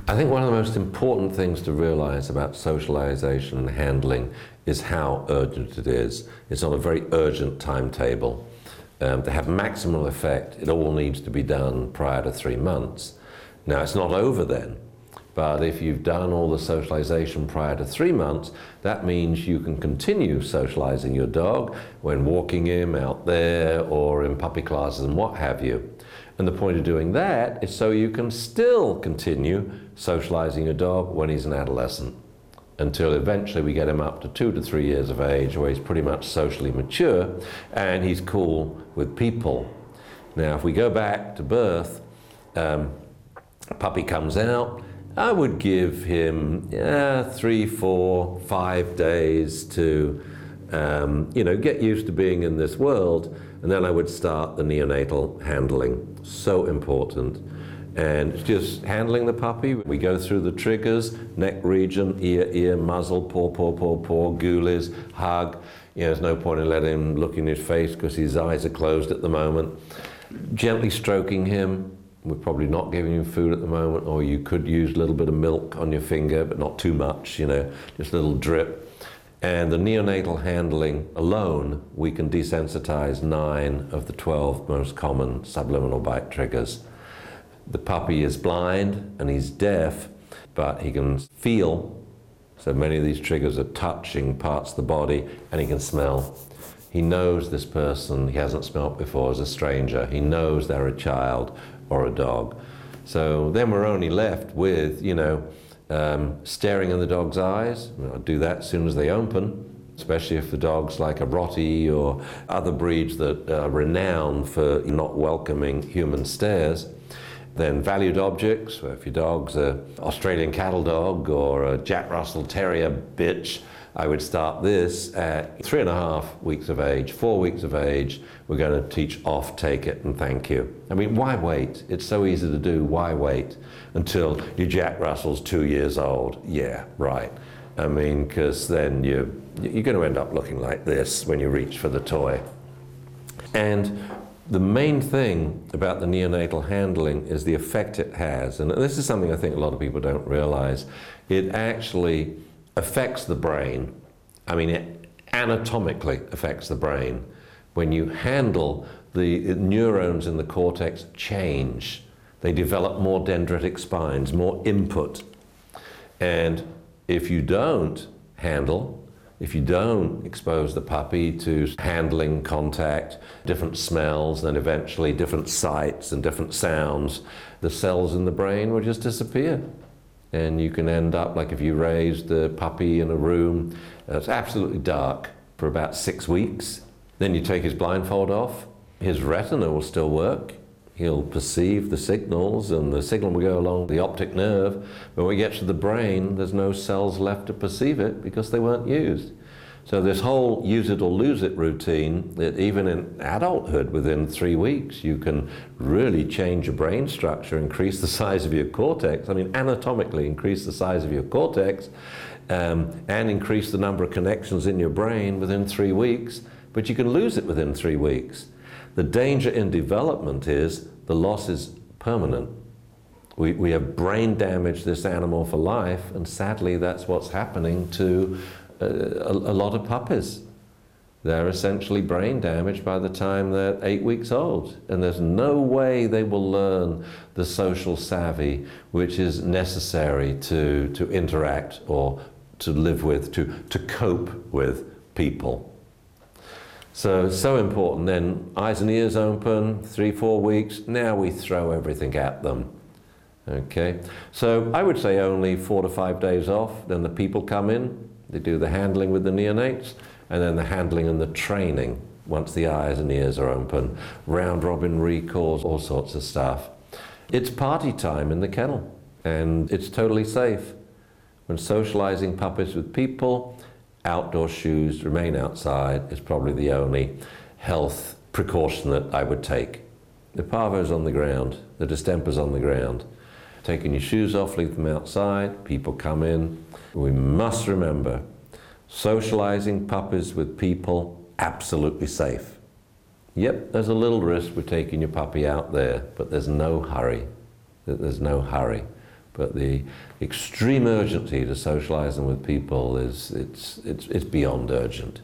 I think one of the most important things to realize about socialization and handling is how urgent it is. It's on a very urgent timetable. To have maximum effect, it all needs to be done prior to 3 months. Now, it's not over then, but if you've done all the socialization prior to 3 months, that means you can continue socializing your dog when walking him out there or in puppy classes and what have you. And the point of doing that is so you can still continue socializing your dog when he's an adolescent, until eventually we get him up to 2 to 3 years of age where he's pretty much socially mature and he's cool with people. Now, if we go back to birth, a puppy comes out, I would give him 3, 4, 5 days to get used to being in this world, and then I would start the neonatal handling. So important. And it's just handling the puppy. We go through the triggers: neck region, ear, muzzle, paw, ghoulies, hug. There's no point in letting him look in his face because his eyes are closed at the moment. Gently stroking him. We're probably not giving him food at the moment, or you could use a little bit of milk on your finger, but not too much, just a little drip. And the neonatal handling alone, we can desensitize 9 of the 12 most common subliminal bite triggers. The puppy is blind and he's deaf, but he can feel. So many of these triggers are touching parts of the body, and he can smell. He knows this person he hasn't smelt before as a stranger. He knows they're a child or a dog. So then we're only left with, staring in the dog's eyes. I'll do that as soon as they open, especially if the dog's like a Rottie or other breeds that are renowned for not welcoming human stares. Then valued objects, so if your dog's an Australian cattle dog or a Jack Russell Terrier bitch, I would start this at 3.5 weeks of age, 4 weeks of age. We're going to teach off, take it, and thank you. I mean, why wait? It's so easy to do. Why wait until your Jack Russell's 2 years old? Yeah, right. I mean, because then you're going to end up looking like this when you reach for the toy. And the main thing about the neonatal handling is the effect it has. And this is something I think a lot of people don't realize. It actually affects the brain. I mean, it anatomically affects the brain. When you handle, the neurons in the cortex change. They develop more dendritic spines, more input. And if you don't handle, if you don't expose the puppy to handling, contact, different smells, then eventually different sights and different sounds, the cells in the brain will just disappear. And you can end up like if you raised the puppy in a room, it's absolutely dark for about 6 weeks. Then you take his blindfold off, his retina will still work. He'll perceive the signals, and the signal will go along the optic nerve. But when it gets to the brain, there's no cells left to perceive it because they weren't used. So this whole use it or lose it routine, that even in adulthood, within 3 weeks, you can really change your brain structure, increase the size of your cortex. I mean, anatomically increase the size of your cortex, and increase the number of connections in your brain within 3 weeks. But you can lose it within 3 weeks. The danger in development is the loss is permanent. We have brain damaged this animal for life, and sadly that's what's happening to a lot of puppies. They're essentially brain damaged by the time they're 8 weeks old, and there's no way they will learn the social savvy which is necessary to interact or to live with, to cope with people. So important. Then eyes and ears open, 3, 4 weeks, now we throw everything at them. Okay, so I would say only 4 to 5 days off, then the people come in, they do the handling with the neonates, and then the handling and the training once the eyes and ears are open, round robin recalls, all sorts of stuff. It's party time in the kennel, and it's totally safe. When socializing puppies with people, outdoor shoes, remain outside is probably the only health precaution that I would take. The parvo's on the ground, the distemper's on the ground. Taking your shoes off, leave them outside, people come in. We must remember, socializing puppies with people, absolutely safe. Yep, there's a little risk with taking your puppy out there, but there's no hurry. There's no hurry. But the extreme urgency to socialise them with people it's beyond urgent.